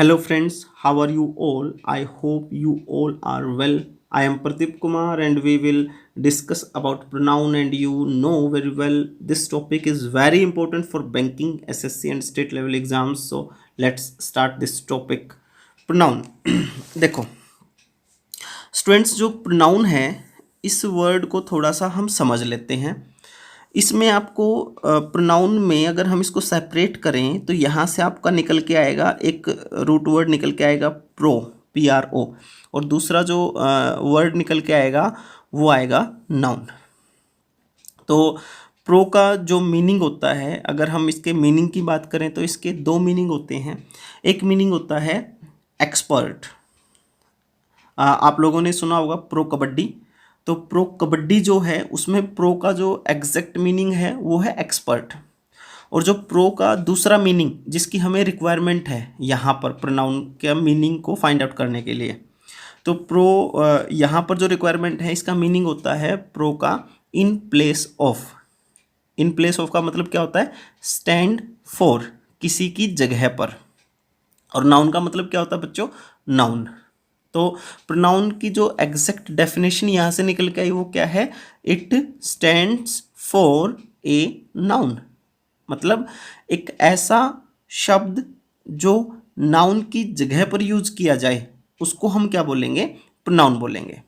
Hello friends, how are you all? I hope you all are well. I am Pradeep Kumar and we will discuss about pronoun, and you know very well this topic is very important for banking, SSC and state level exams. So let's start this topic. Pronoun. देखो students, जो pronoun है इस word को थोड़ा सा हम समझ लेते हैं। इसमें आपको प्रोनाउन में अगर हम इसको सेपरेट करें तो यहाँ से आपका निकल के आएगा, एक रूट वर्ड निकल के आएगा PRO, और दूसरा जो वर्ड निकल के आएगा वो आएगा नाउन। तो प्रो का जो मीनिंग होता है, अगर हम इसके मीनिंग की बात करें तो इसके दो मीनिंग होते हैं। एक मीनिंग होता है एक्सपर्ट। आप लोगों ने सुना होगा प्रो कबड्डी, तो प्रो कबड्डी जो है उसमें प्रो का जो एग्जैक्ट मीनिंग है वो है एक्सपर्ट। और जो प्रो का दूसरा मीनिंग जिसकी हमें रिक्वायरमेंट है यहाँ पर प्रोनाउन के मीनिंग को फाइंड आउट करने के लिए, तो प्रो यहाँ पर जो रिक्वायरमेंट है इसका मीनिंग होता है प्रो का in place of. In place of का मतलब क्या होता है? स्टैंड फॉर, किसी की जगह पर। और नाउन का मतलब क्या होता है बच्चों? नाउन। तो प्रोनाउन की जो एग्जैक्ट डेफिनेशन यहाँ से निकल के आई वो क्या है? It stands for a noun. मतलब एक ऐसा शब्द जो नाउन की जगह पर यूज किया जाए उसको हम क्या बोलेंगे? प्रोनाउन बोलेंगे।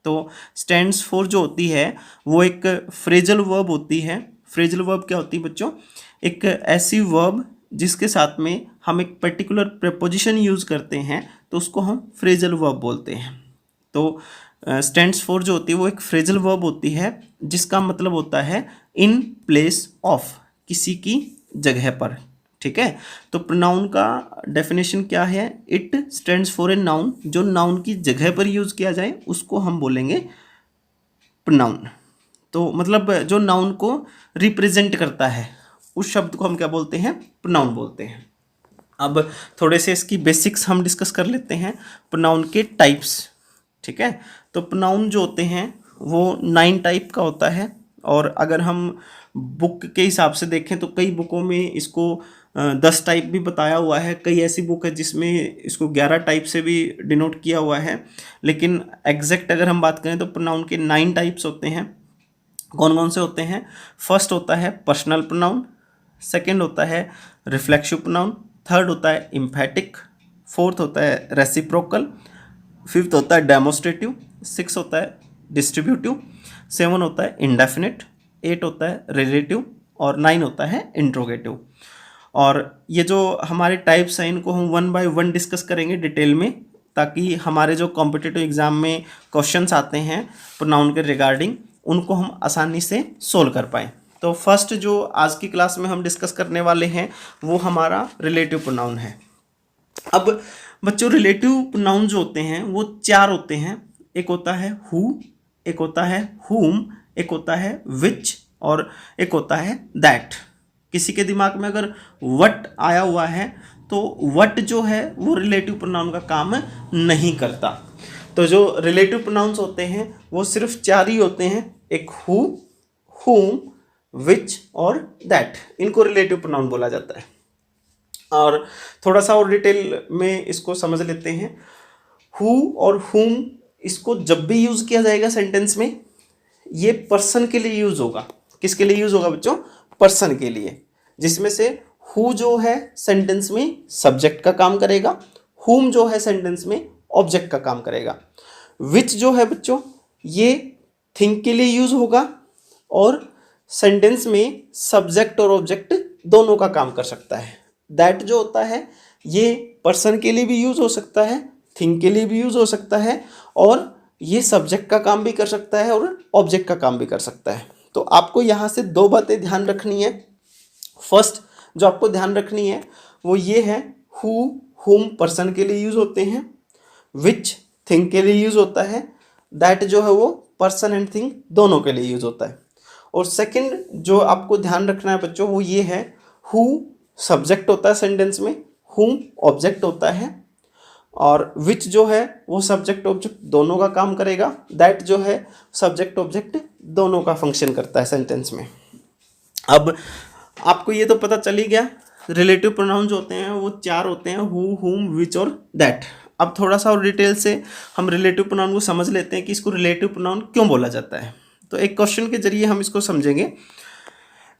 तो स्टैंड्स फॉर जो होती है वो एक फ्रेजल वर्ब होती है। फ्रेजल वर्ब क्या होती है बच्चों? एक ऐसी वर्ब जिसके साथ में हम एक पर्टिकुलर प्रीपोजिशन यूज़ करते हैं तो उसको हम फ्रेजल वर्ब बोलते हैं। तो स्टैंड्स फॉर जो होती है वो एक फ्रेजल वर्ब होती है जिसका मतलब होता है इन प्लेस ऑफ, किसी की जगह पर। ठीक है, तो प्रोनाउन का डेफिनेशन क्या है? It stands for a noun, जो नाउन की जगह पर यूज़ किया जाए उसको हम बोलेंगे प्रोनाउन। तो मतलब जो नाउन को रिप्रेजेंट करता है उस शब्द को हम क्या बोलते हैं? प्रोनाउन बोलते हैं। अब थोड़े से इसकी बेसिक्स हम डिस्कस कर लेते हैं, प्रोनाउन के टाइप्स। ठीक है, तो प्रोनाउन जो होते हैं वो 9 टाइप का होता है। और अगर हम बुक के हिसाब से देखें तो कई बुकों में इसको 10 टाइप भी बताया हुआ है। कई ऐसी बुक है जिसमें इसको 11 टाइप से भी डिनोट किया हुआ है। लेकिन एग्जैक्ट अगर हम बात करें तो प्रोनाउन के 9 टाइप्स होते हैं। कौन कौन से होते हैं? फर्स्ट होता है पर्सनल प्रोनाउन, सेकंड होता है रिफ्लेक्सिव प्रोनाउन, थर्ड होता है इम्फेटिक, फोर्थ होता है रेसिप्रोकल, फिफ्थ होता है डेमोस्ट्रेटिव, सिक्स होता है डिस्ट्रीब्यूटिव, सेवन होता है इंडेफिनिट, 8 होता है रिलेटिव और 9 होता है इंट्रोगेटिव। और ये जो हमारे टाइप्स हैं इनको हम 1 बाय 1 डिस्कस करेंगे डिटेल में, ताकि हमारे जो कॉम्पिटिटिव एग्जाम में क्वेश्चंस आते हैं प्रोनाउन के रिगार्डिंग उनको हम आसानी से सोल्व कर पाएँ। तो फर्स्ट जो आज की क्लास में हम डिस्कस करने वाले हैं वो हमारा रिलेटिव प्रोनाउन है। अब बच्चों रिलेटिव प्रोनाउन जो होते हैं वो 4 होते हैं। एक होता है हु, एक होता है हुम, एक होता है विच और एक होता है दैट। किसी के दिमाग में अगर वट आया हुआ है तो वट जो है वो रिलेटिव प्रोनाउन का काम नहीं करता। तो जो रिलेटिव प्रोनाउंस होते हैं वो सिर्फ 4 ही होते हैं, एक हु, हुम, विच और दैट। इनको रिलेटिव प्रोनाउन बोला जाता है। और थोड़ा सा और डिटेल में इसको समझ लेते हैं। हु और हुम इसको जब भी यूज़ किया जाएगा सेंटेंस में ये पर्सन के लिए यूज़ होगा। किसके लिए यूज़ होगा बच्चों? पर्सन के लिए। जिसमें से हु जो है सेंटेंस में सब्जेक्ट का काम करेगा, हुम जो है सेंटेंस में ऑब्जेक्ट का काम करेगा, विच जो है बच्चों ये थिंग के लिए यूज़ होगा और सेंटेंस में सब्जेक्ट और ऑब्जेक्ट दोनों का काम कर सकता है। दैट जो होता है ये पर्सन के लिए भी यूज़ हो सकता है, थिंग के लिए भी यूज़ हो सकता है और ये सब्जेक्ट का काम भी कर सकता है और ऑब्जेक्ट का काम भी कर सकता है। तो आपको यहाँ से 2 बातें ध्यान रखनी है। फर्स्ट जो आपको ध्यान रखनी है वो ये है, हु हुम पर्सन के लिए यूज़ होते हैं, विच थिंग के लिए यूज़ होता है, दैट जो है वो पर्सन एंड थिंग दोनों के लिए यूज़ होता है। और सेकंड जो आपको ध्यान रखना है बच्चों वो ये है, हु सब्जेक्ट होता है सेंटेंस में, हुम ऑब्जेक्ट होता है और विच जो है वो सब्जेक्ट ऑब्जेक्ट दोनों का काम करेगा, दैट जो है सब्जेक्ट ऑब्जेक्ट दोनों का फंक्शन करता है सेंटेंस में। अब आपको ये तो पता चल ही गया रिलेटिव प्रोनाउन जो होते हैं वो 4 होते हैं, हु, हुम, विच और दैट। अब थोड़ा सा और डिटेल से हम रिलेटिव प्रोनाउन को समझ लेते हैं कि इसको रिलेटिव प्रोनाउन क्यों बोला जाता है। तो एक क्वेश्चन के जरिए हम इसको समझेंगे।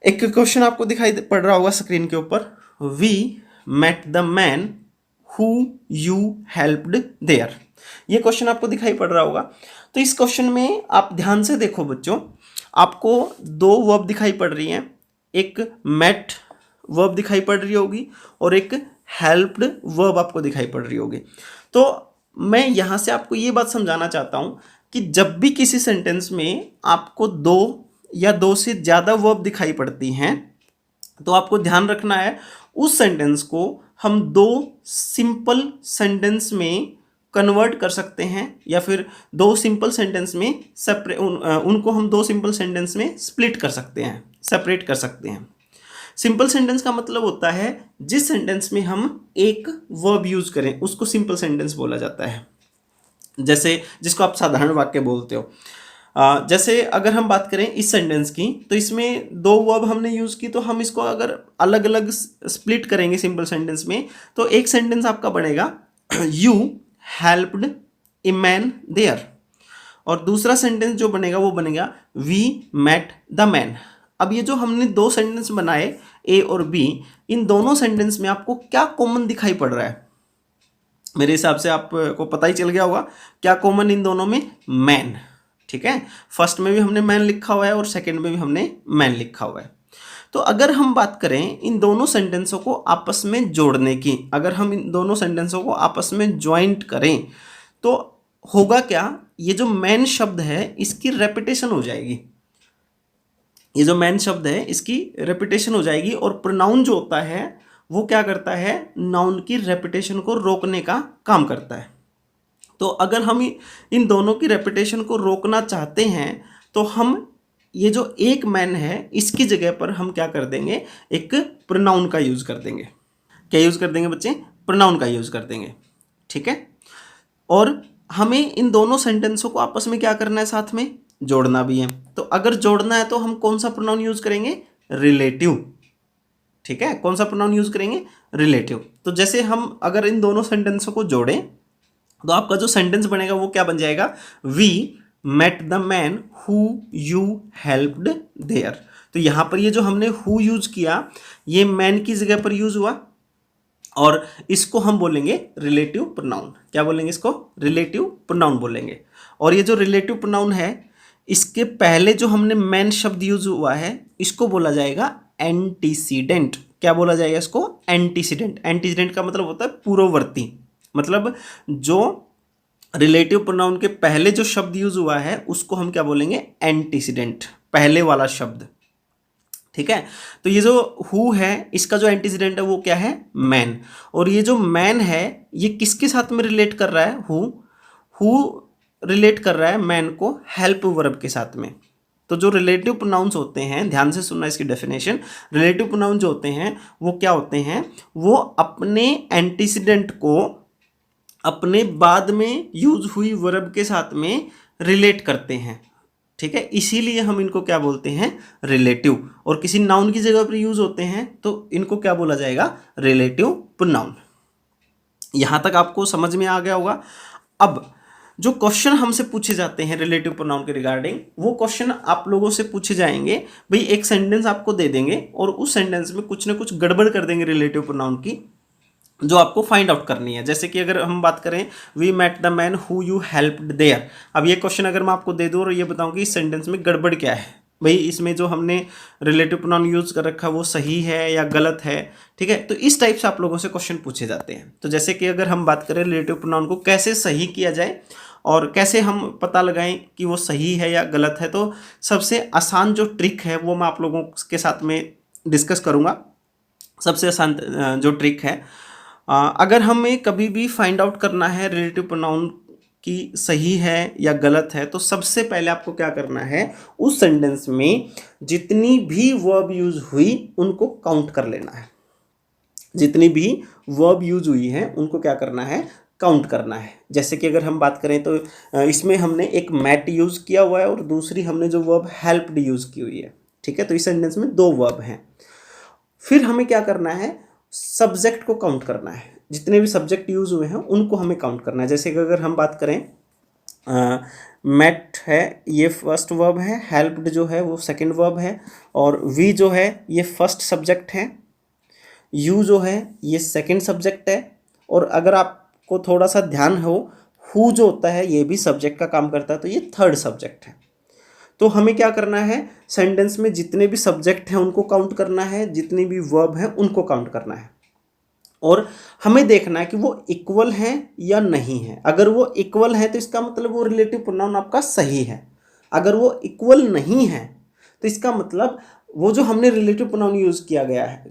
एक क्वेश्चन आपको दिखाई पड़ रहा होगा स्क्रीन के ऊपर, we met the man who you helped there. ये क्वेश्चन आपको दिखाई पड़ रहा होगा। तो इस क्वेश्चन में आप ध्यान से देखो बच्चों, आपको 2 वर्ब दिखाई पड़ रही हैं, एक मेट वर्ब दिखाई पड़ रही होगी और एक हेल्प्ड वर्ब आपको दिखाई पड़ रही होगी। तो मैं यहाँ से आपको ये बात समझाना चाहता हूँ कि जब भी किसी सेंटेंस में आपको 2 या 2 से ज़्यादा वर्ब दिखाई पड़ती हैं तो आपको ध्यान रखना है उस सेंटेंस को हम 2 सिंपल सेंटेंस में कन्वर्ट कर सकते हैं, या फिर 2 सिंपल सेंटेंस में उनको हम 2 सिंपल सेंटेंस में स्प्लिट कर सकते हैं, सेपरेट कर सकते हैं। सिंपल सेंटेंस का मतलब होता है जिस सेंटेंस में हम एक वर्ब यूज करें उसको सिंपल सेंटेंस बोला जाता है, जैसे जिसको आप साधारण वाक्य बोलते हो। जैसे अगर हम बात करें इस सेंटेंस की, तो इसमें 2 वर्ब हमने यूज़ की, तो हम इसको अगर अलग अलग स्प्लिट करेंगे सिंपल सेंटेंस में, तो एक सेंटेंस आपका बनेगा you helped a man there, और दूसरा सेंटेंस जो बनेगा वो बनेगा वी मेट द मैन। अब ये जो हमने 2 सेंटेंस बनाए ए और बी, इन दोनों सेंटेंस में आपको क्या कॉमन दिखाई पड़ रहा है? मेरे हिसाब से आपको पता ही चल गया होगा क्या कॉमन इन दोनों में, मैन। ठीक है, फर्स्ट में भी हमने मैन लिखा हुआ है और सेकंड में भी हमने मैन लिखा हुआ है। तो अगर हम बात करें इन दोनों सेंटेंसों को आपस में जोड़ने की, अगर हम इन दोनों सेंटेंसों को आपस में ज्वाइंट करें तो होगा क्या, ये जो मैन शब्द है इसकी रेपिटेशन हो जाएगी। ये जो मैन शब्द है इसकी रेपिटेशन हो जाएगी, और प्रोनाउन जो होता है वो क्या करता है, नाउन की रेपिटेशन को रोकने का काम करता है। तो अगर हम इन दोनों की रेपिटेशन को रोकना चाहते हैं तो हम ये जो एक मैन है इसकी जगह पर हम क्या कर देंगे, एक प्रोनाउन का यूज कर देंगे। क्या यूज कर देंगे बच्चे? प्रोनाउन का यूज कर देंगे। ठीक है, और हमें इन दोनों सेंटेंसों को आपस में क्या करना है, साथ में जोड़ना भी है। तो अगर जोड़ना है तो हम कौन सा प्रोनाउन यूज करेंगे, रिलेटिव। ठीक है, कौन सा प्रोनाउन यूज करेंगे, रिलेटिव। तो जैसे हम अगर इन दोनों सेंटेंसों को जोड़ें तो आपका जो सेंटेंस बनेगा वो क्या बन जाएगा, we met the man who you helped there. तो यहां पर ये जो हमने हु यूज किया ये मैन की जगह पर यूज हुआ, और इसको हम बोलेंगे रिलेटिव प्रोनाउन। क्या बोलेंगे इसको, रिलेटिव प्रोनाउन बोलेंगे। और ये जो रिलेटिव प्रोनाउन है इसके पहले जो हमने मैन शब्द यूज हुआ है इसको बोला जाएगा एंटीसीडेंट। क्या बोला जाएगा इसको, एंटीसीडेंट। एंटीसीडेंट का मतलब होता है पूर्ववर्ती, मतलब जो रिलेटिव प्रोनाउन के पहले जो शब्द यूज हुआ है उसको हम क्या बोलेंगे, एंटीसीडेंट, पहले वाला शब्द। ठीक है, तो ये जो हु है इसका जो एंटीसीडेंट है वो क्या है, मैन। और ये जो मैन है ये किसके साथ में रिलेट कर रहा है, हु रिलेट कर रहा है मैन को हेल्प वर्ब के साथ में। तो जो रिलेटिव प्रोनाउंस होते हैं, ध्यान से सुनना इसकी डेफिनेशन, रिलेटिव प्रोनाउन जो होते हैं वो क्या होते हैं, वो अपने एंटीसीडेंट को अपने बाद में यूज हुई वर्ब के साथ में रिलेट करते हैं। ठीक है, इसीलिए हम इनको क्या बोलते हैं, रिलेटिव। और किसी नाउन की जगह पर यूज होते हैं तो इनको क्या बोला जाएगा, रिलेटिव प्रोनाउन। यहां तक आपको समझ में आ गया होगा। अब जो क्वेश्चन हमसे पूछे जाते हैं रिलेटिव प्रोनाउन के रिगार्डिंग, वो क्वेश्चन आप लोगों से पूछे जाएंगे। भाई एक सेंटेंस आपको दे देंगे और उस सेंटेंस में कुछ ना कुछ गड़बड़ कर देंगे रिलेटिव प्रोनाउन की, जो आपको फाइंड आउट करनी है। जैसे कि अगर हम बात करें we met the man who you helped there, अब ये क्वेश्चन अगर मैं आपको दे दूं और ये बताऊं कि इस सेंटेंस में गड़बड़ क्या है, भाई इसमें जो हमने रिलेटिव प्रोनाउन यूज कर रखा है वो सही है या गलत है। ठीक है, तो इस टाइप से आप लोगों से क्वेश्चन पूछे जाते हैं। तो जैसे कि अगर हम बात करें रिलेटिव प्रोनाउन को कैसे सही किया जाए और कैसे हम पता लगाएं कि वो सही है या गलत है, तो सबसे आसान जो ट्रिक है वो मैं आप लोगों के साथ में डिस्कस करूँगा। सबसे आसान जो ट्रिक है, अगर हमें कभी भी फाइंड आउट करना है रिलेटिव प्रोनाउन की सही है या गलत है, तो सबसे पहले आपको क्या करना है, उस सेंटेंस में जितनी भी वर्ब यूज हुई उनको काउंट कर लेना है। जितनी भी वर्ब यूज हुई है उनको क्या करना है, काउंट करना है। जैसे कि अगर हम बात करें तो इसमें हमने एक मैट यूज किया हुआ है और दूसरी हमने जो वर्ब हेल्प्ड यूज की हुई है। ठीक है, तो इस सेंटेंस में 2 वर्ब हैं। फिर हमें क्या करना है, सब्जेक्ट को काउंट करना है, जितने भी सब्जेक्ट यूज़ हुए हैं उनको हमें काउंट करना है। जैसे कि अगर हम बात करें मेट है ये फर्स्ट वर्ब है, हेल्प्ड जो है वो सेकंड वर्ब है, और वी जो है ये फर्स्ट सब्जेक्ट है, यू जो है ये सेकंड सब्जेक्ट है, और अगर आपको थोड़ा सा ध्यान हो हु जो होता है ये भी सब्जेक्ट का काम करता है, तो ये थर्ड सब्जेक्ट है। तो हमें क्या करना है, सेंटेंस में जितने भी सब्जेक्ट हैं उनको काउंट करना है, जितनी भी वर्ब हैं उनको काउंट करना है, और हमें देखना है कि वो इक्वल हैं या नहीं है। अगर वो इक्वल है तो इसका मतलब वो रिलेटिव प्रोनाउन आपका सही है। अगर वो इक्वल नहीं है तो इसका मतलब वो जो हमने रिलेटिव प्रोनाउन यूज़ किया गया है,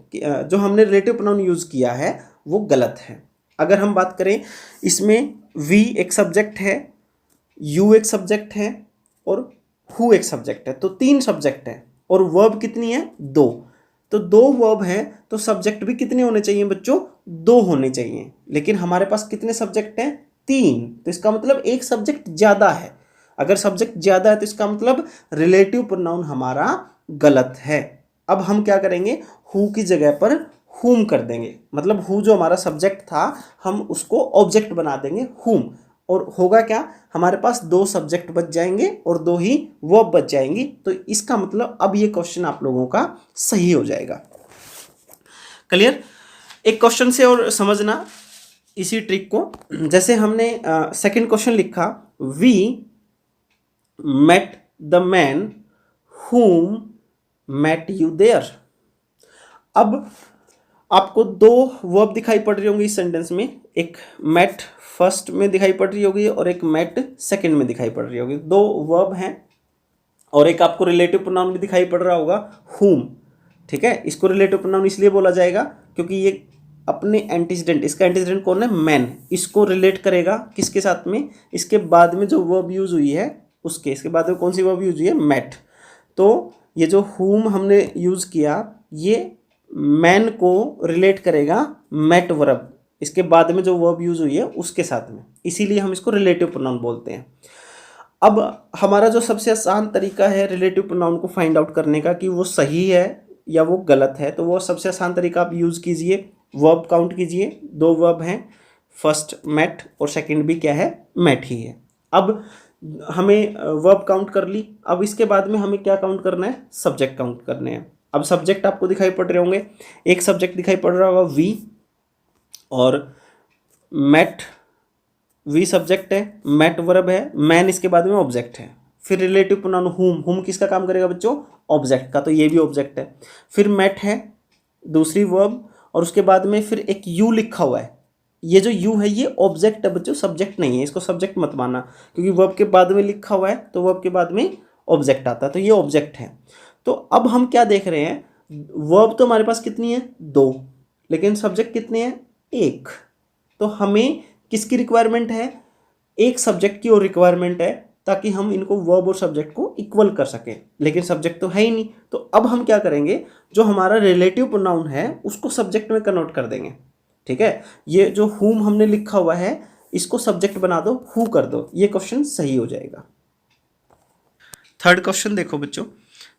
जो हमने रिलेटिव प्रोनाउन यूज़ किया है वो गलत है। अगर हम बात करें इसमें वी एक सब्जेक्ट है, यू एक सब्जेक्ट है, और हु एक सब्जेक्ट है, तो तीन सब्जेक्ट है, और वर्ब कितनी है, दो। तो दो वर्ब है तो सब्जेक्ट भी कितने होने चाहिए बच्चों, दो होने चाहिए। लेकिन हमारे पास कितने सब्जेक्ट हैं, तीन, तो इसका मतलब एक सब्जेक्ट ज़्यादा है। अगर सब्जेक्ट ज़्यादा है तो इसका मतलब रिलेटिव प्रोनाउन हमारा गलत है। अब हम क्या करेंगे, हु की जगह पर हुम कर देंगे, मतलब हु जो हमारा सब्जेक्ट था हम उसको ऑब्जेक्ट बना देंगे हुम, और होगा क्या, हमारे पास दो सब्जेक्ट बच जाएंगे और दो ही वर्ब बच जाएंगी। तो इसका मतलब अब ये क्वेश्चन आप लोगों का सही हो जाएगा। क्लियर। एक क्वेश्चन से और समझना इसी ट्रिक को। जैसे हमने सेकंड क्वेश्चन लिखा, we met the man whom met you there। अब आपको दो वर्ब दिखाई पड़ रही होंगी इस सेंटेंस में, एक मेट फर्स्ट में दिखाई पड़ रही होगी और एक मेट सेकंड में दिखाई पड़ रही होगी। दो वर्ब हैं और एक आपको रिलेटिव प्रोनाउन भी दिखाई पड़ रहा होगा whom। ठीक है, इसको रिलेटिव प्रोनाउन इसलिए बोला जाएगा क्योंकि ये अपने एंटीसीडेंट, इसका एंटीसीडेंट कौन है, मैन, इसको रिलेट करेगा किसके साथ में, इसके बाद में जो वर्ब यूज हुई है उसके, इसके बाद में कौन सी वर्ब यूज हुई है, मेट। तो ये जो whom हमने यूज़ किया ये मैन को रिलेट करेगा मेट वर्ब, इसके बाद में जो वर्ब यूज़ हुई है उसके साथ में, इसीलिए हम इसको रिलेटिव प्रोनाउन बोलते हैं। अब हमारा जो सबसे आसान तरीका है रिलेटिव प्रोनाउन को फाइंड आउट करने का कि वो सही है या वो गलत है, तो वो सबसे आसान तरीका आप यूज़ कीजिए, वर्ब काउंट कीजिए। दो वर्ब हैं, फर्स्ट मेट और सेकंड भी क्या है, मेट ही है। अब हमें वर्ब काउंट कर ली, अब इसके बाद में हमें क्या काउंट करना है, सब्जेक्ट काउंट करने हैं। अब सब्जेक्ट आपको दिखाई पड़ रहे होंगे, एक सब्जेक्ट दिखाई पड़ रहा होगा वी, और मेट वी सब्जेक्ट है, मेट वर्ब है, मैन इसके बाद में ऑब्जेक्ट है। फिर रिलेटिव प्रोनाउन हुम किसका काम करेगा बच्चों, ऑब्जेक्ट का, तो ये भी ऑब्जेक्ट है। फिर मेट है दूसरी वर्ब, और उसके बाद में फिर एक यू लिखा हुआ है, ये जो यू है ये ऑब्जेक्ट है बच्चों, सब्जेक्ट नहीं है, इसको सब्जेक्ट मत मानना क्योंकि वर्ब के बाद में लिखा हुआ है तो वर्ब के बाद में ऑब्जेक्ट आता है, तो ये ऑब्जेक्ट है। तो अब हम क्या देख रहे हैं, वर्ब तो हमारे पास कितनी है, दो, लेकिन सब्जेक्ट कितने हैं, एक। तो हमें किसकी रिक्वायरमेंट है, एक सब्जेक्ट की और रिक्वायरमेंट है ताकि हम इनको वर्ब और सब्जेक्ट को इक्वल कर सकें, लेकिन सब्जेक्ट तो है ही नहीं। तो अब हम क्या करेंगे, जो हमारा रिलेटिव प्रोनाउन है उसको सब्जेक्ट में कन्वर्ट कर देंगे। ठीक है, ये जो हुम हमने लिखा हुआ है इसको सब्जेक्ट बना दो, हु कर दो, ये क्वेश्चन सही हो जाएगा। थर्ड क्वेश्चन देखो बच्चों,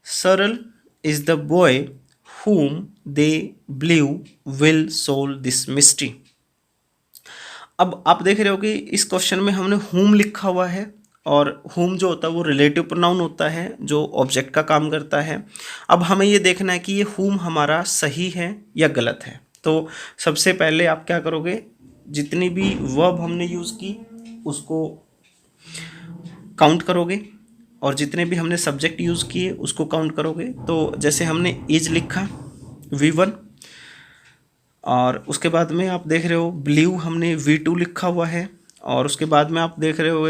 सरल is the boy whom they believe will solve this mystery। अब आप देख रहे हो कि इस क्वेश्चन में हमने whom लिखा हुआ है, और whom जो होता है वो रिलेटिव प्रोनाउन होता है जो ऑब्जेक्ट का काम करता है। अब हमें ये देखना है कि ये whom हमारा सही है या गलत है। तो सबसे पहले आप क्या करोगे, जितनी भी वर्ब हमने यूज़ की उसको काउंट करोगे, और जितने भी हमने सब्जेक्ट यूज़ किए उसको काउंट करोगे। तो जैसे हमने इज लिखा V1, और उसके बाद में आप देख रहे हो बिलीव हमने V2 लिखा हुआ है, और उसके बाद में आप देख रहे हो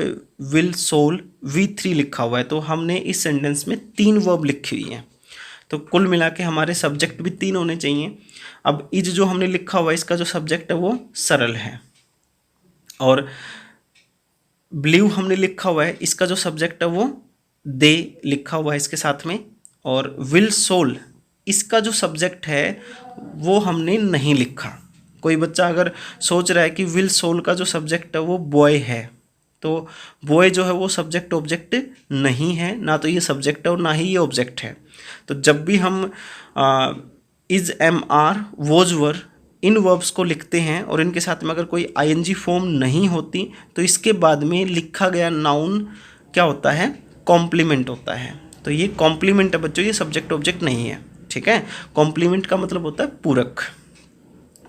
विल सोल V3 लिखा हुआ है। तो हमने इस सेंटेंस में तीन वर्ब लिखी हुई हैं, तो कुल मिला के हमारे सब्जेक्ट भी तीन होने चाहिए। अब इज जो हमने लिखा हुआ है इसका जो सब्जेक्ट है वो सरल है, और बिलीव हमने लिखा हुआ है इसका जो सब्जेक्ट है वो दे लिखा हुआ है इसके साथ में, और विल सोल इसका जो सब्जेक्ट है वो हमने नहीं लिखा। कोई बच्चा अगर सोच रहा है कि विल सोल का जो सब्जेक्ट है वो बॉय है, तो बॉय जो है वो सब्जेक्ट ऑब्जेक्ट नहीं है, ना तो ये सब्जेक्ट है और ना ही ये ऑब्जेक्ट है। तो जब भी हम is am are was were इन वर्ब्स को लिखते हैं और इनके साथ में अगर कोई आईएनजी फॉर्म नहीं होती तो इसके बाद में लिखा गया नाउन क्या होता है, कॉम्प्लीमेंट होता है। तो ये कॉम्प्लीमेंट है बच्चों, ये सब्जेक्ट ऑब्जेक्ट नहीं है, ठीक है। कॉम्प्लीमेंट का मतलब होता है पूरक।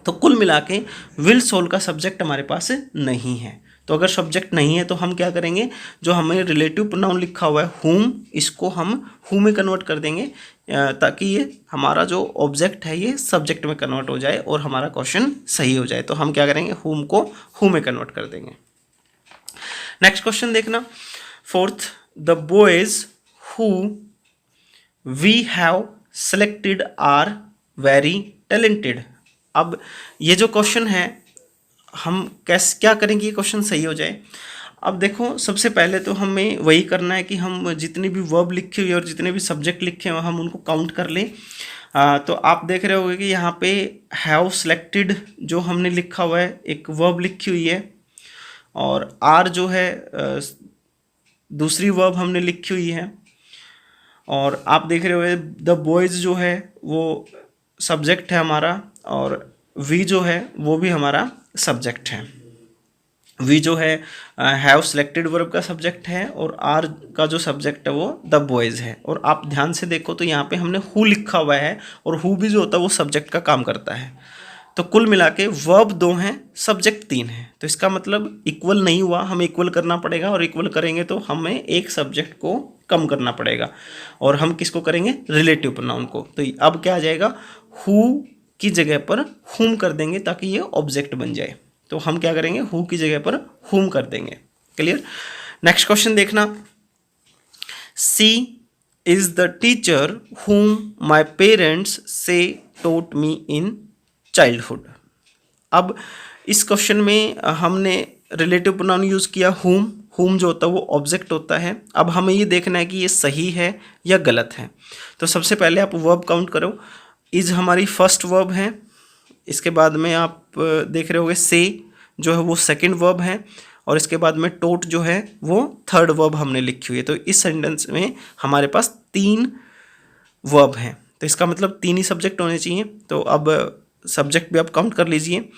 तो कुल मिला के विल सोल का सब्जेक्ट हमारे पास नहीं है। तो अगर सब्जेक्ट नहीं है तो हम क्या करेंगे, जो हमें रिलेटिव प्रोनाउन लिखा हुआ है हुम, इसको हम हु में कन्वर्ट कर देंगे ताकि ये हमारा जो ऑब्जेक्ट है ये सब्जेक्ट में कन्वर्ट हो जाए और हमारा क्वेश्चन सही हो जाए। तो हम क्या करेंगे, हुम को हु में कन्वर्ट कर देंगे। नेक्स्ट क्वेश्चन देखना, fourth, the boys who we have selected are very talented. अब ये जो क्वेश्चन है हम कैसे क्या करेंगे ये क्वेश्चन सही हो जाए। अब देखो, सबसे पहले तो हमें वही करना है कि हम जितनी भी वर्ब लिखी हुई है और जितने भी सब्जेक्ट लिखे हुए हम उनको काउंट कर लें। तो आप देख रहे होंगे कि यहाँ पे हैव सेलेक्टेड जो हमने लिखा हुआ है एक वर्ब लिखी हुई है, और आर जो है दूसरी वर्ब हमने लिखी हुई है, और आप देख रहे होंगे द बॉयज़ जो है वो सब्जेक्ट है हमारा, और वी जो है वो भी हमारा सब्जेक्ट है। वी जो है हैव सेलेक्टेड वर्ब का सब्जेक्ट है और आर का जो सब्जेक्ट है वो द बॉयज़ है। और आप ध्यान से देखो तो यहाँ पे हमने हु लिखा हुआ है, और हु भी जो होता है वो सब्जेक्ट का काम करता है। तो कुल मिला के वर्ब 2 हैं, सब्जेक्ट 3 है। तो इसका मतलब इक्वल नहीं हुआ, हमें इक्वल करना पड़ेगा, और इक्वल करेंगे तो हमें एक सब्जेक्ट को कम करना पड़ेगा, और हम किसको करेंगे, रिलेटिव प्रोनाउन को। तो अब क्या आ जाएगा, हु की जगह पर हुम कर देंगे ताकि ये ऑब्जेक्ट बन जाए। तो हम क्या करेंगे, हु की जगह पर हुम कर देंगे। क्लियर। नेक्स्ट क्वेश्चन देखना, सी इज द टीचर हुम माई पेरेंट्स से टोट मी इन चाइल्डहुड। अब इस क्वेश्चन में हमने रिलेटिव प्रोनाउन यूज़ किया हुम। हुम जो होता है वो ऑब्जेक्ट होता है। अब हमें ये देखना है कि ये सही है या गलत है। तो सबसे पहले आप वर्ब काउंट करो। इज हमारी फर्स्ट वर्ब है, इसके बाद में आप देख रहे होगे से जो है वो सेकंड वर्ब है, और इसके बाद में टोट जो है वो थर्ड वर्ब हमने लिखी हुई है। तो इस सेंटेंस में हमारे पास 3 वर्ब हैं, तो इसका मतलब 3 ही सब्जेक्ट होने चाहिए। तो अब सब्जेक्ट भी आप काउंट कर लीजिए।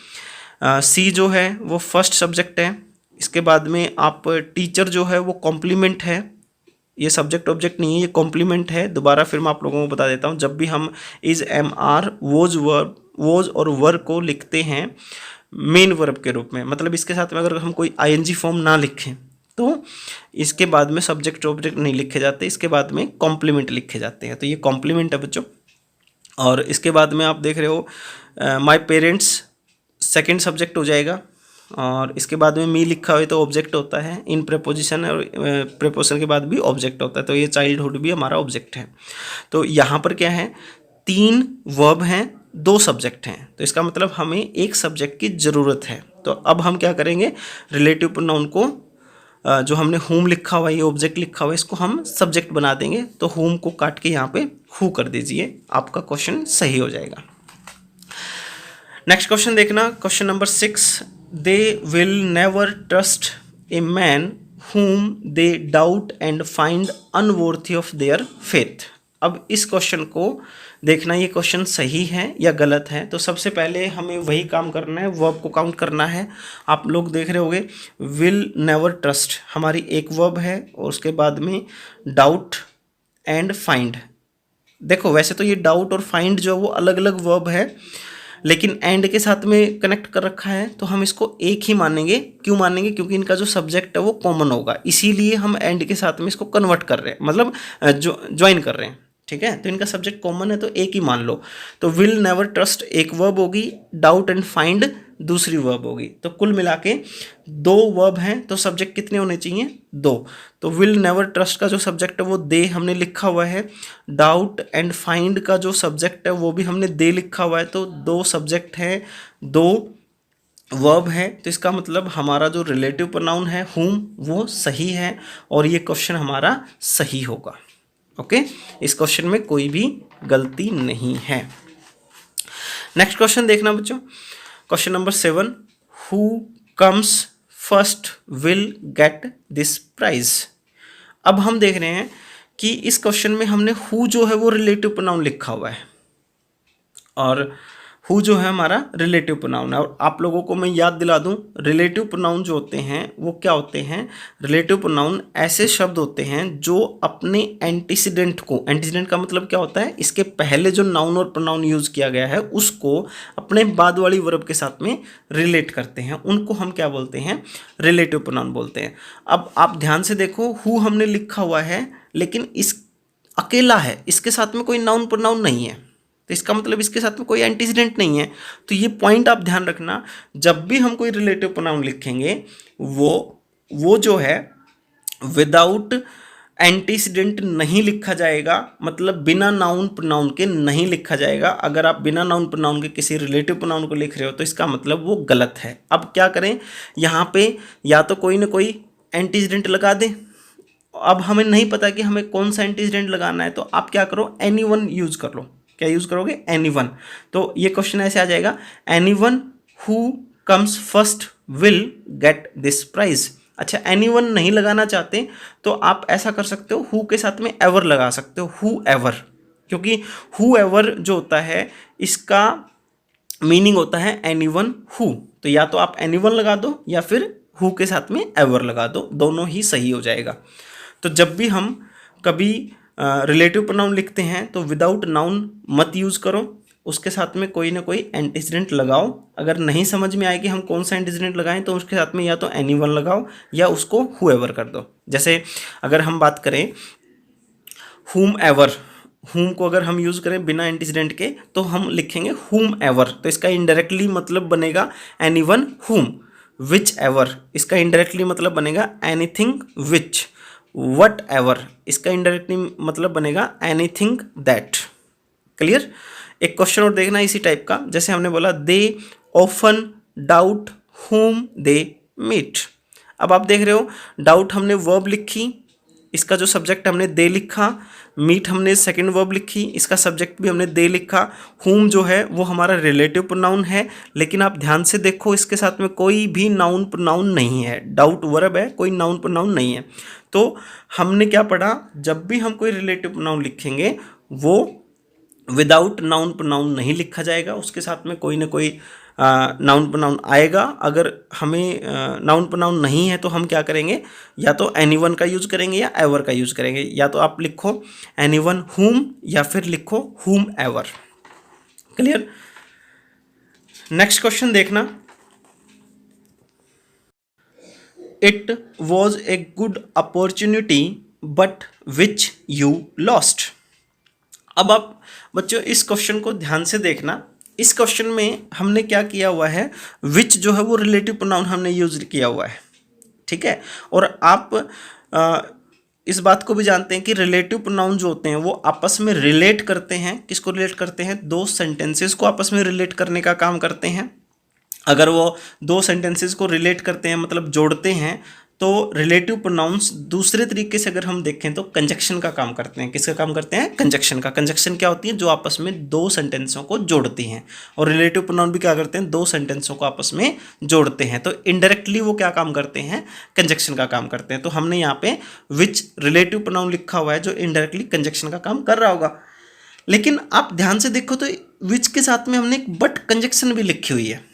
सी जो है वो फर्स्ट सब्जेक्ट है, इसके बाद में आप टीचर जो है वो कॉम्प्लीमेंट है, ये सब्जेक्ट ऑब्जेक्ट नहीं है, ये कॉम्प्लीमेंट है। दोबारा फिर मैं आप लोगों को बता देता हूँ, जब भी हम इज एम आर वोज और वर को लिखते हैं मेन वर्ब के रूप में, मतलब इसके साथ में अगर हम कोई आईएनजी फॉर्म ना लिखें तो इसके बाद में सब्जेक्ट ऑब्जेक्ट नहीं लिखे जाते, इसके बाद में कॉम्प्लीमेंट लिखे जाते हैं। तो ये कॉम्प्लीमेंट है बच्चों। और इसके बाद में आप देख रहे हो माई पेरेंट्स सेकेंड सब्जेक्ट हो जाएगा, और इसके बाद में मी लिखा हुआ है तो ऑब्जेक्ट होता है इन प्रेपोजिशन, और प्रेपोजिशन के बाद भी ऑब्जेक्ट होता है। तो ये चाइल्डहुड भी हमारा ऑब्जेक्ट है। तो यहाँ पर क्या है, 3 वर्ब हैं, 2 सब्जेक्ट हैं। तो इसका मतलब हमें एक सब्जेक्ट की ज़रूरत है। तो अब हम क्या करेंगे, रिलेटिव प्रोनाउन को जो हमने होम लिखा हुआ है, ये ऑब्जेक्ट लिखा हुआ है, इसको हम सब्जेक्ट बना देंगे। तो होम को काट के यहाँ पे हु कर दीजिए, आपका क्वेश्चन सही हो जाएगा। नेक्स्ट क्वेश्चन देखना, question number 6, they will never trust a man whom they doubt and find unworthy of their faith। अब इस क्वेश्चन को देखना, ये क्वेश्चन सही है या गलत है। तो सबसे पहले हमें वही काम करना है, वर्ब को काउंट करना है। आप लोग देख रहे होंगे विल नेवर ट्रस्ट हमारी एक वर्ब है, और उसके बाद में डाउट एंड फाइंड। देखो वैसे तो ये डाउट और फाइंड जो है वो अलग अलग वर्ब है, लेकिन एंड के साथ में कनेक्ट कर रखा है, तो हम इसको एक ही मानेंगे। क्यों मानेंगे, क्योंकि इनका जो सब्जेक्ट है वो कॉमन होगा, इसीलिए हम एंड के साथ में इसको कन्वर्ट कर रहे हैं, मतलब ज्वाइन कर रहे हैं। ठीक है, तो इनका सब्जेक्ट कॉमन है तो एक ही मान लो। तो विल नेवर ट्रस्ट एक वर्ब होगी, डाउट एंड फाइंड दूसरी वर्ब होगी। तो कुल मिला के 2 वर्ब हैं, तो सब्जेक्ट कितने होने चाहिए, 2। तो विल नेवर ट्रस्ट का जो सब्जेक्ट है वो दे हमने लिखा हुआ है, डाउट एंड फाइंड का जो सब्जेक्ट है वो भी हमने दे लिखा हुआ है। तो 2 सब्जेक्ट हैं, 2 वर्ब है। तो इसका मतलब हमारा जो रिलेटिव प्रोनाउन है हुम वो सही है, और ये क्वेश्चन हमारा सही होगा। ओके, इस क्वेश्चन में कोई भी गलती नहीं है। नेक्स्ट क्वेश्चन देखना बच्चों, question number 7, who comes first will get this prize. अब हम देख रहे हैं कि इस क्वेश्चन में हमने हु जो है वो रिलेटिव प्रोनाउन लिखा हुआ है, और हु जो है हमारा रिलेटिव प्रोनाउन है। और आप लोगों को मैं याद दिला दूं, रिलेटिव प्रोनाउन जो होते हैं वो क्या होते हैं, रिलेटिव प्रोनाउन ऐसे शब्द होते हैं जो अपने एंटीसीडेंट को, एंटीसीडेंट का मतलब क्या होता है, इसके पहले जो नाउन और प्रोनाउन यूज किया गया है उसको अपने बाद वाली वर्ब के साथ में रिलेट करते हैं, उनको हम क्या बोलते हैं, रिलेटिव प्रोनाउन बोलते हैं। अब आप ध्यान से देखो, हु हमने लिखा हुआ है लेकिन इस अकेला है, इसके साथ में कोई नाउन प्रोनाउन नहीं है, तो इसका मतलब इसके साथ में कोई एंटीसीडेंट नहीं है। तो ये पॉइंट आप ध्यान रखना, जब भी हम कोई रिलेटिव प्रोनाउन लिखेंगे वो जो है विदाउट एंटीसीडेंट नहीं लिखा जाएगा, मतलब बिना नाउन प्रोनाउन के नहीं लिखा जाएगा। अगर आप बिना नाउन प्रोनाउन के किसी रिलेटिव प्रोनाउन को लिख रहे हो तो इसका मतलब वो गलत है। अब क्या करें, यहाँ पे या तो कोई ना कोई एंटीसीडेंट लगा दें। अब हमें नहीं पता कि हमें कौन सा एंटीसीडेंट लगाना है, तो आप क्या करो, एनीवन यूज कर लो। क्या यूज करोगे, एनीवन। तो ये क्वेश्चन ऐसे आ जाएगा, anyone who comes first will get this prize. अच्छा, एनीवन नहीं लगाना चाहते तो आप ऐसा कर सकते हो, हु के साथ में एवर लगा सकते हो, हु एवर, क्योंकि हु एवर जो होता है इसका मीनिंग होता है एनीवन हु। तो या तो आप एनीवन लगा दो या फिर हु के साथ में एवर लगा दो, दोनों ही सही हो जाएगा। तो जब भी हम कभी रिलेटिव प्रोनाउन लिखते हैं तो विदाउट नाउन मत यूज़ करो, उसके साथ में कोई ना कोई एंटीसीडेंट लगाओ। अगर नहीं समझ में आए कि हम कौन सा एंटीसीडेंट लगाएं तो उसके साथ में या तो एनीवन लगाओ या उसको हुएवर कर दो। जैसे अगर हम बात करें हुम एवर, हुम को अगर हम यूज़ करें बिना एंटीसीडेंट के तो हम लिखेंगे हुम एवर, तो इसका इनडायरेक्टली मतलब बनेगा एनीवन हुम। विच एवर, इसका इनडायरेक्टली मतलब बनेगा एनीथिंग विच। वट एवर, इसका इनडायरेक्टली मतलब बनेगा एनीथिंग दैट। क्लियर। एक क्वेश्चन और देखना इसी टाइप का, जैसे हमने बोला they often doubt whom they meet. अब आप देख रहे हो, डाउट हमने वर्ब लिखी, इसका जो सब्जेक्ट हमने दे लिखा, मीट हमने सेकंड वर्ब लिखी, इसका सब्जेक्ट भी हमने दे लिखा, whom जो है वो हमारा रिलेटिव प्रोनाउन है, लेकिन आप ध्यान से देखो इसके साथ में कोई भी नाउन प्रोनाउन नहीं है, डाउट वर्ब है, कोई नाउन प्रोनाउन नहीं है। तो हमने क्या पढ़ा, जब भी हम कोई रिलेटिव प्रोनाउन लिखेंगे वो विदाउट नाउन प्रोनाउन नहीं लिखा जाएगा, उसके साथ में कोई ना कोई नाउन प्रोनाउन आएगा। अगर हमें नाउन प्रोनाउन नहीं है तो हम क्या करेंगे, या तो एनीवन का यूज करेंगे या एवर का यूज करेंगे। या तो आप लिखो एनीवन whom या फिर लिखो whom ever. Clear. Next question देखना, it was a good opportunity but which you lost. अब आप बच्चों इस क्वेश्चन को ध्यान से देखना, इस क्वेश्चन में हमने क्या किया हुआ है, विच जो है वो रिलेटिव प्रोनाउन हमने यूज किया हुआ है, ठीक है। और आप इस बात को भी जानते हैं कि रिलेटिव प्रोनाउन जो होते हैं वो आपस में रिलेट करते हैं। किसको रिलेट करते हैं, दो सेंटेंसेस को आपस में रिलेट करने का काम करते हैं। अगर वो दो सेंटेंसेस को रिलेट करते हैं मतलब जोड़ते हैं, तो रिलेटिव प्रोनाउंस दूसरे तरीके से अगर हम देखें तो कंजक्शन का काम करते हैं। किसका काम करते हैं, कंजक्शन का। कंजक्शन क्या होती है, जो आपस में दो सेंटेंसों को जोड़ती हैं। और रिलेटिव प्रोनाउन भी क्या करते हैं, दो सेंटेंसों को आपस में जोड़ते हैं। तो इनडायरेक्टली वो क्या काम करते हैं, कंजक्शन का काम करते हैं। तो हमने यहाँ पे विच रिलेटिव प्रोनाउन लिखा हुआ है जो इनडायरेक्टली कंजक्शन का काम कर रहा होगा। लेकिन आप ध्यान से देखो तो विच के साथ में हमने एक बट कंजक्शन भी लिखी हुई है,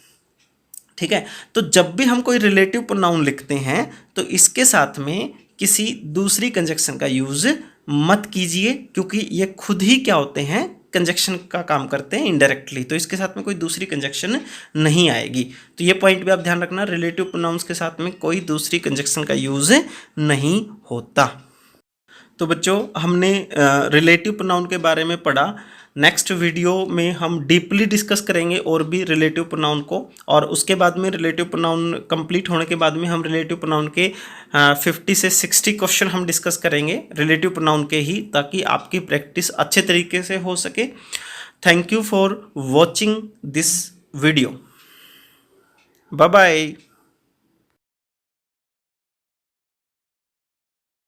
ठीक है। तो जब भी हम कोई रिलेटिव प्रोनाउन लिखते हैं तो इसके साथ में किसी दूसरी कंजक्शन का यूज मत कीजिए, क्योंकि ये खुद ही क्या होते हैं, कंजक्शन का काम करते हैं इनडायरेक्टली। तो इसके साथ में कोई दूसरी कंजक्शन नहीं आएगी। तो ये पॉइंट भी आप ध्यान रखना, रिलेटिव प्रोनाउंस के साथ में कोई दूसरी कंजक्शन का यूज नहीं होता। तो बच्चों हमने रिलेटिव प्रोनाउन के बारे में पढ़ा। नेक्स्ट वीडियो में हम डीपली डिस्कस करेंगे और भी रिलेटिव प्रोनाउन को, और उसके बाद में रिलेटिव प्रोनाउन कंप्लीट होने के बाद में हम रिलेटिव प्रोनाउन के 50 से 60 क्वेश्चन हम डिस्कस करेंगे रिलेटिव प्रोनाउन के ही, ताकि आपकी प्रैक्टिस अच्छे तरीके से हो सके। Thank you for watching this video. Bye bye.